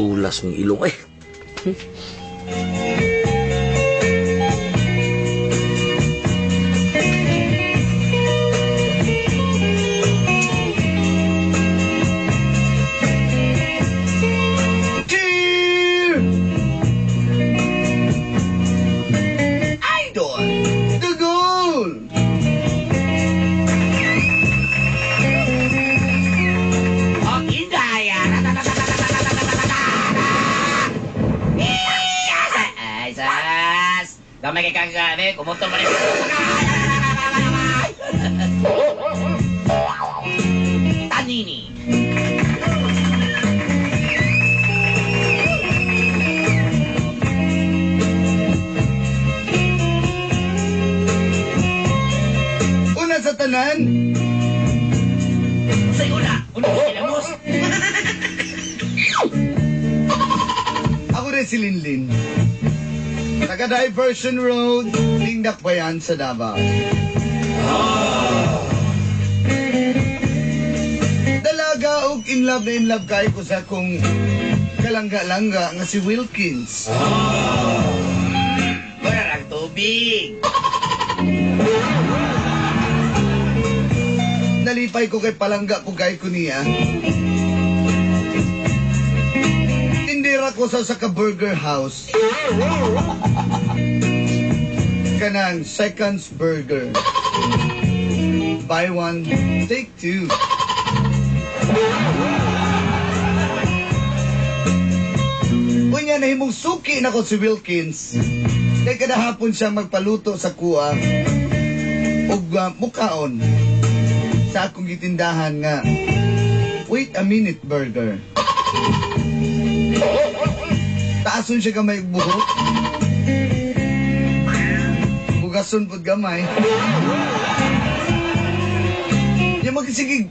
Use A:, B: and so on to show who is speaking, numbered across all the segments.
A: tulas ng ilong. Eh,
B: Cheer! Idol! The goal!
C: Ang indaya! Ay, sas! Gamay kay kagabi, kumutol mo rin. Tanini!
B: Una sa tanan,
C: Sa'yo na! Una ko kinamos!
B: ako rin si Linlin. Taga Diversion Road, Tingdak Bayan sa Davao. Dalaga og in love kay ko sa kong kalangga-langga nga si Wilkins.
C: Wala lang tubig!
B: Nalipay ko kay palangga ko kay ko niya. Tindira ko sa ka-burger house. Kanang Seconds Burger. Buy one, take two. Unya na himong suki na ko si Wilkins. Kay kada hapon siya magpaluto sa kuha og mukaon sa akong gitindahan nga wait a minute burger. Taason siya gamay buhok. Bugason pud gamay. Yung magsigig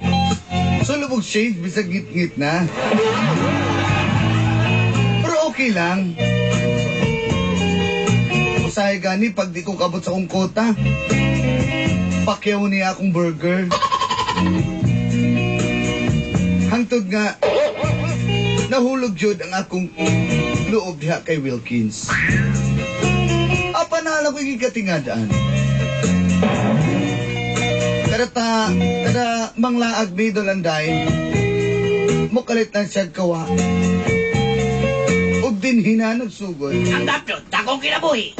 B: sulubog shade bisag ngit-ngit na. Pero okay lang. Usahay gani pag di ko kabot sa kong kota. Pakyaw niya akong burger. Hangtod nga, nahulog jud ang akong loob diha kay Wilkins. Apa na alam ko ikatingadaan. Kada manglaag ni Dolanday, mukalit na siya kawa. Ug din hinanog sugod.
C: Ang dapyot, takong kinabuhi!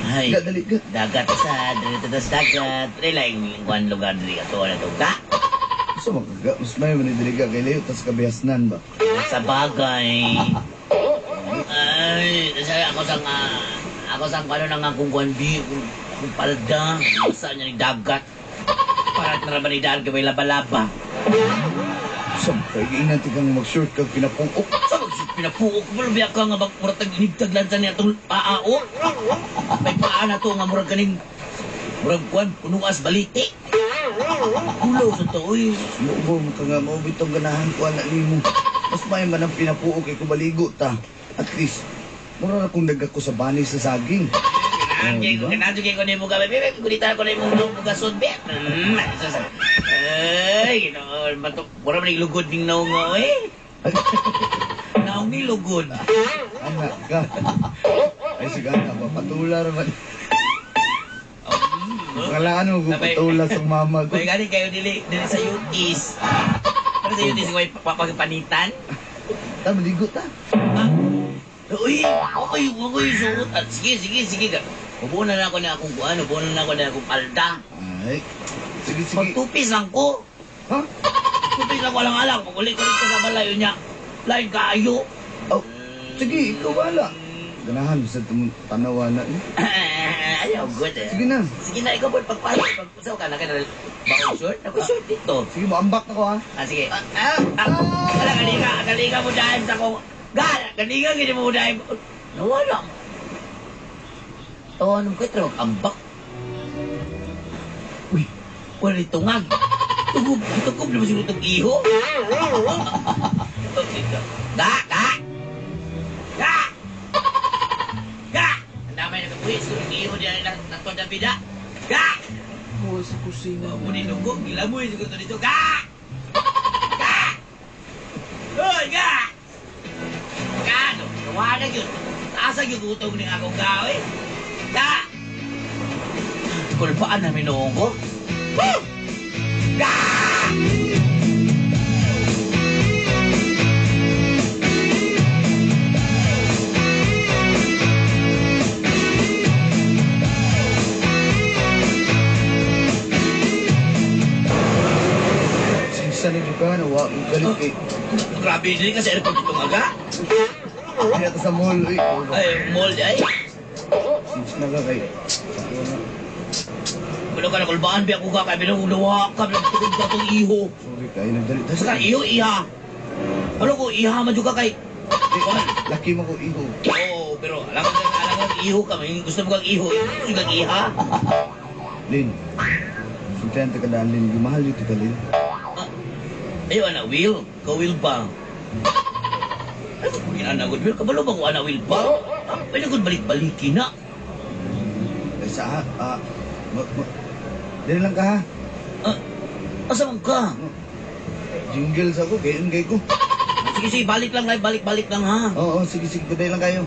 C: Ay,
B: Dali ka.
C: dagat sa, dito sa dagat. Relaing lingkuan lugar diri ato na to ka.
B: So magaga, mas may manidiri ka kay Leo, tas kabihasnan ba?
C: Sa bagay. Ay, ako sang ano nang akong kuanbi, kung palda, sa niya ni dagat. Para naraman ni dagat kay laba-laba.
B: Sampay, inanti kang mag-short kang pinapuok.
C: Sa magsud pinapuok ko biya ka nga murag inigtaglan sa niya itong paao. May paa na to nga murag kaning murag kuan punuas baliti. Kulo sa to oy.
B: Lubo mo ka nga mo, bitong ganahan ko anak ni mo. Mas may man ang pinapuok kay kumaligo ta. At least, mura na kung nagako sa bani sa saging.
C: Kanadyo ko na yung mga bebe, kulitan ko na yung mga gasod, be. Ay, ginoon, batok, mura man yung lugod ng naong nga, eh. Naong ni lugod.
B: Anak ka. Ay, sige na, papatula naman. Kalaan mo kung patula sa mama ko.
C: May galing kayo dili sa UTs. Pero sa UTs, may papagpanitan.
B: Tama, ligo ta.
C: Uy, okay, suot. Sige. Ubunan na ako na akong kuan, ubunan na ako na akong palda.
B: Ay, sige.
C: Pagtupis lang ko.
B: Ha?
C: Tupis lang ko alang-alang. Pag ulit ko sa balayo niya, lain kaayo.
B: Oh, sige, ikaw wala. Ganahan sa tanawa na.
C: Ayaw, good eh.
B: Sige na.
C: Sige na, ikaw po, pagpasok ka na ka na bakong short. Ako short dito.
B: Sige mo, ambak na ko ha.
C: Sige. Wala, kaliga mo dahil sa kong... Kaliga, gini mo dahil... Nawala. Tawanan ko ito, ambak. Uy, wala rin tungag. Tugog naman siguro itong iho. Ga! Ga! Ga! Ga! Ang damay nagkapuhit. Siguro yung iho niya natod na bida. Ga!
A: Huwag sa kusina.
C: Muni lugog. Gilamoy siguro ito dito. Ga! Ga! Hoy, ga! Ga! Tawanan yun. Taasag yung utong ni akong gawin. Ga! Kulpaan namin noong ko. Woo! Ga!
B: Sinsa na di ba? Nawa, galit eh.
C: Grabe din kasi airport itong aga.
B: Kaya ka sa mall. Uy,
C: Ay, mall di ay.
B: sinsa na ka kay...
C: Wala ka na kulbaan, biya ko ka kay binawulawa ka, binawulawa ka itong iho.
B: Sorry kayo, nagdalit.
C: Tapos ka, iho, iha. Ano ko, iha man juga kay.
B: Laki mo ko iho.
C: Oo, pero alam mo iho ka, may gusto mo kang iho, gusto kang iha.
B: Lin, sintahan ta kadaan, Lin. Gumahal dito ka, Lin.
C: Ayaw, anak, Will. Ka-Will ba? Ano kung ginanagod, Will? Kabalo ba ko, anak, Will ba? Pwede kong balik-balikin na.
B: Ay, sa dali lang ka, ha?
C: Asa man ka?
B: Jingle sa ko, kayon kay ko.
C: Sige, sige, balik lang, Lai. Balik lang, ha?
B: Oo, sige, sige. Dali lang kayo.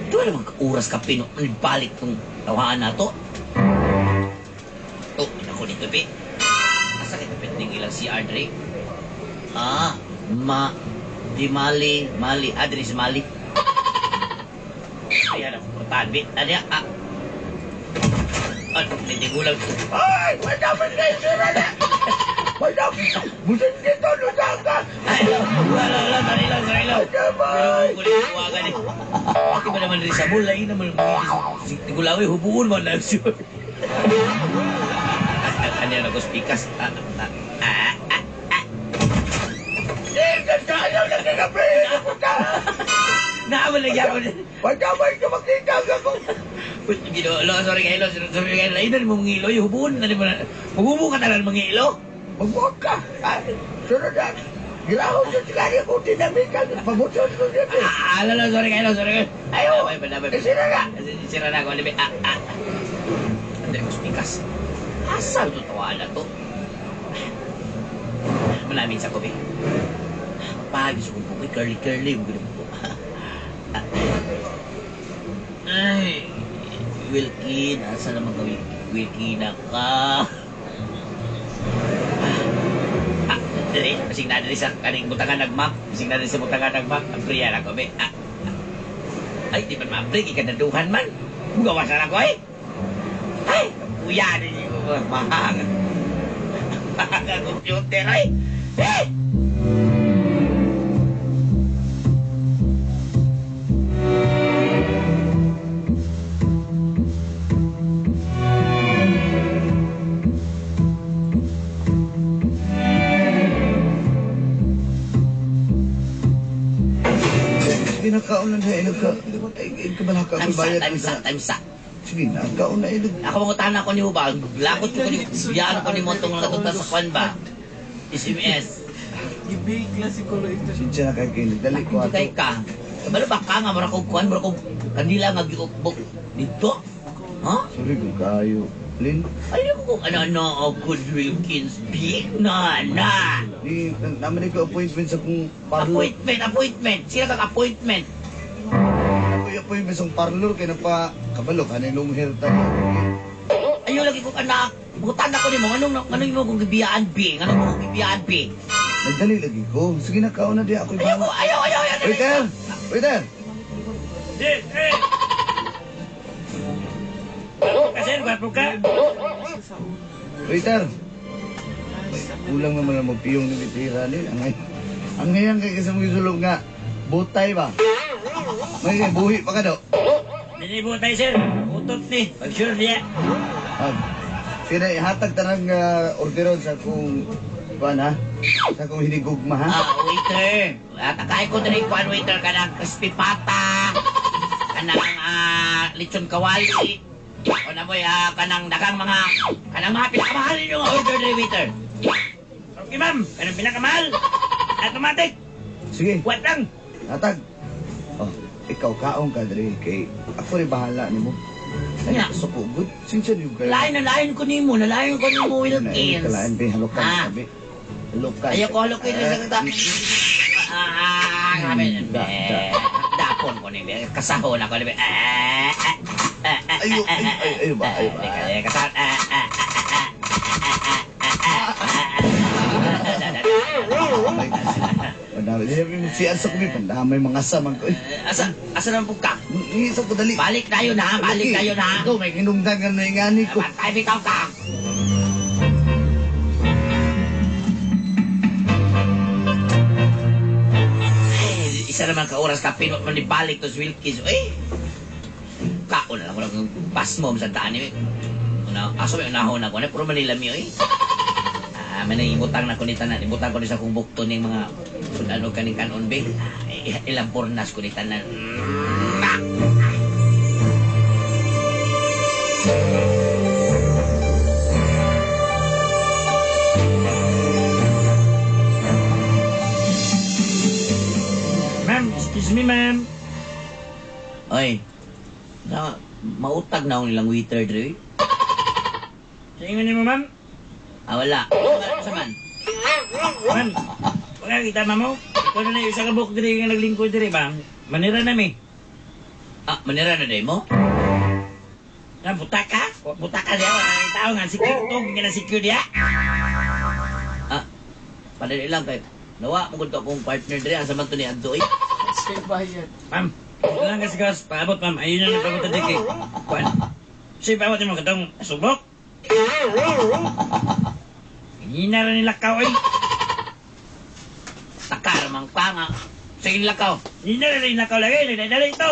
C: Ito na naman oras ka balik tong tawahan na to. Oh, ako dito, Pi. Asa kita pending ilang si Adre? Di Mali, Adre si Mali. Ayan ako, portahan, Pi. Ano yan? Hindi ko lang.
B: Ay! Madami na yung sira na! Madami! Busin dito, lusang ka!
C: Ay, wala, sari lang. Pero kulit kuwagan eh. Bakit ba naman rin sa mall? Ay naman, si Tigulawi, hubuon mo na sure. Ano yan ako, speakas?
B: Eh, nagkayaw na kinabi!
C: Naaman lagi ako.
B: Madami ka makita ako!
C: Ginolo, sorry kayo, Ay na mo ngilo, hubuon na naman. Hubuon ka talaga mga ilo.
B: Magbuwag ka! Sunod na! Gilahon sa sila niya kung dinamitan! Pabutot ko dito!
C: Alala, sorry kayo.
B: Ayaw! Isira nga!
C: Sira na ako, alibi. Hindi ko speakas. Asal to tawa na to. Malamig sa kopi. Pagis ko po, curly, ganun po. Ay, Wilkin, asa naman ka, Wilkin ka? Dali, masing na dali sa kaning butangan nagmap. Masing na dali sa butangan nagmap. Ang priya na ko, be. Ay, di man ma-break, ikanaduhan man. Bugawasan ako, eh. Ay, kuya, din yung mahang. Mahang computer, ay. Eh!
B: Pinakaon na dahil kabalaka ko bayad.
C: Time sa.
B: Sige na, kaon na ilog.
C: Ako mangutahan ako ni Hubag. Lakot ko ni biyaan ko ni Montong nga tutas sa kwan ba? SMS.
A: Ibig klasiko ito.
B: Sinsya na kay Kilig. Dali ko
C: Hindi
B: ato.
C: kay ka. Kabalo ba ka nga marakog kwan, marakog kanila nga giukbok dito? Ha?
B: Sorry ko kayo. Lin,
C: Alam ko kung ano ako, Wilkins. Big na.
B: di naman ko appointment sa kung parlor.
C: Appointment. Sila kang appointment.
B: Ako yung appointment sa parlor kaya pa kabalo ka na yung long hair tayo.
C: Ayaw lagi kong anak. Bukutan ako ni mo. Anong mo kong gibiyaan, B? Anong mo kong gibiyaan, B?
B: Nagdali lagi ko. Sige na, kaon na di ako.
C: Ayaw.
B: Waiter! Waiter!
C: Kasi, gwapo ka.
B: Waiter! Kulang naman ang magpiyong ni Bitira ni. Ang ngayon kay kasi mong isulong nga. Butay ba? May buhi pa ka do.
C: Ninibo tayo, sir. Utot ni. Pag-sure niya.
B: Sina ihatag tanang orderon sa kung kuan ha. Sa akong hinigugma, ha?
C: Waiter. Takay ko din kuan waiter kanang crispy pata. Kanang lechon kawali. O na boy, kanang dagang kanang mga pinakamahal ninyo nga order ni waiter. Okay ma'am, kanang pinakamahal. Automatic.
B: Sige,
C: What lang?
B: natag. Oh, ikaw kaong ka, Dre. Kay ako rin bahala ni mo. Ay,
C: Nya.
B: so ko, good. Sinsya niyo kayo.
C: Lain ko nimo, nalain ko nimo Wilkins.
B: Kalaan, be, halukan,
C: Ah.
B: sabi. Halukan.
C: Ayaw ko halukin sa kata. Grabe. Dapon ko ni kasahon ako ni
B: Ayo ba?
C: Kasahon.
B: Madami. Si Ansa ko, pandamay mga samang ko.
C: Asa naman po ka?
B: Isa ko dali.
C: Balik tayo na, balik tayo na.
B: Ito, may kinungdan ka na yung ani ko.
C: Bantay bitaw ka. Isa naman ka oras ka pinot man ni balik to si Wilkins. Kaon na lang ko lang pasmom sa daan ni. Aso may unahon ako na puro Manila mi may ibutang na ko ni tanan, ibutang ko ni sa kong bukto ning mga ano kaning kanon be. Ilang pornas ko ni tanan. Ma'am, excuse me, ma'am. Oy, mautag na akong ilang waiter, Dre.
D: Sa ingon mo, ma'am?
C: Wala. Sa man?
D: Ma'am, wala kita mo? Ikaw na na yung isa ka buhok diri nga naglingkod diri ba? Manira na mi.
C: Manira na day mo?
D: Na butaka? Butaka diya. Ang tao nga, secure to. Nga na secure diya.
C: Padali lang kay nawa mo gud akong partner diri asa man to ni Adto
A: Sir Bayad.
D: Ma'am, wala lang kasi gas. Paabot, ma'am. Ayun na nagpapunta di kay. Kuan. Siya paabot mo katong subok. Hina rin nila ka, oy.
C: Takar mang panga. Sige lakaw.
D: Hina rin nila ka lagi. Nagdadala ito.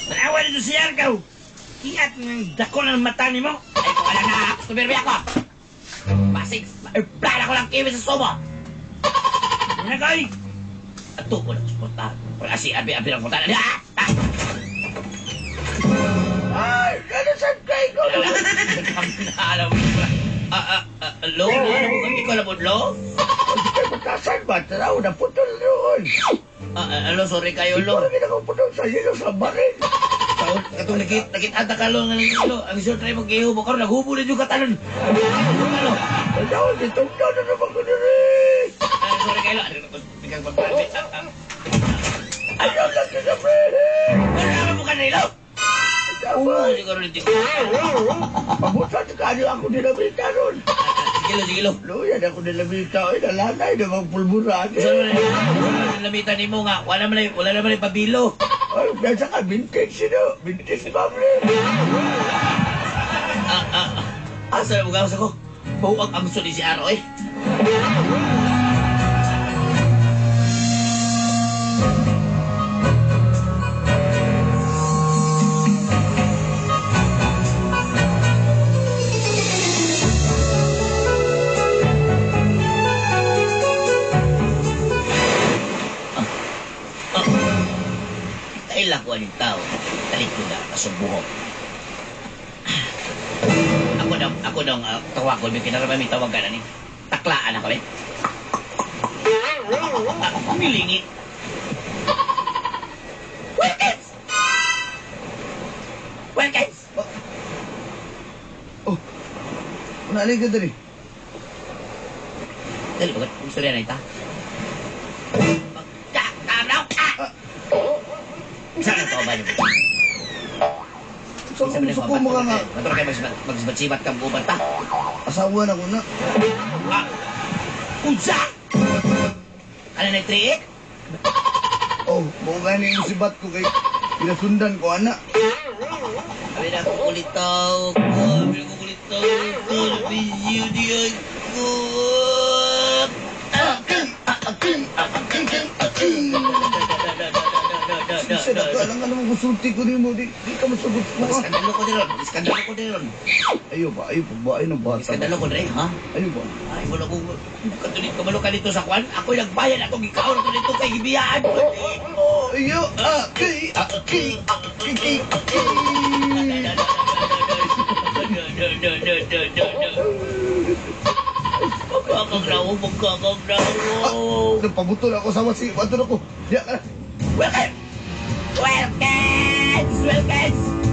D: Naawa nito si Argaw. Kiat ng dako ng mata ni mo.
C: Ay ko ala na. Tumirbi ako. Basig. Plana ko lang kiwi sa sumo.
D: Hina ka, oy.
C: Ato ko lang suporta. Kasi abi lang punta.
B: Ay, kanasan kay ko.
C: Alam mo. Lo? Ikaw na po, Lo?
B: Hindi kayo magkasan ba? Taraw, naputol doon.
C: Lo, sorry kayo, Lo.
B: Parang ginagaputol sa iyo sa barin.
C: Katong nakita ka, Lo, nga Lo. Ang iso try mag-ihubo ka, naghubulin yung katalon. Lo.
B: Ayaw, ditong daw na naman ko na rin.
C: Sorry kayo, Lo. Biglang magpapit.
B: Ayaw lang ka na, pre.
C: Ano mo ka na, Lo?
B: Tama.
C: Siguro rin tingko.
B: Pabutan ka niyo ako dinamita ron.
C: Sige, Lo.
B: Luyan ako dinamita. Ay, nalanay na magpulburan.
C: Saan mo na namitan ni mo nga? Wala naman yung pabilo.
B: Ay, nasa ka, vintage sino? Vintage family.
C: Asa na mga ko? Buwag ang gusto ni si Aro eh. Kailakuan yung tao. Talit ko na, kasubuhok. Ako daw, tawag ko, may kinaraman may tawagan na ni. Taklaan ako eh. Milingi. Wilkins! Wilkins!
B: Oh, nalay ka dali.
C: Dali, bagat, gusto rin na ita. Tanaw! Saan ang tao ba niyo?
B: So, kung gusto ko mga nga,
C: Maturo kayo magsibat kang uban ta.
B: asawa na ko na.
C: Unsa? Ano na yung 3-8?
B: Oh, buong gani yung sibat ko kay pinasundan ko, anak.
C: Sabi na kukulitaw ko. Sabi na kukulitaw ko. Video niya ko.
B: Alang ka naman kusulti ko ni mo. Di ka masugot mo.
C: Iskandalo ko din ron. Iskandalo ko din ron.
B: Ayaw ba? Ayaw pagbahay ng bata.
C: Iskandalo ko din, ha?
B: Ayaw ba?
C: Ay, wala ko. Katulit ka malo ka dito sa kwan. Ako'y nagbayad atong ikaw na dito kay gibiyaan.
B: Ayaw! Aki! Aki! Aki! Aki!
C: Pagkakagraw.
B: Napabutol ako sa wasi. Watol ako. Diya ka na.
C: Welcome! Welcome! Welcome!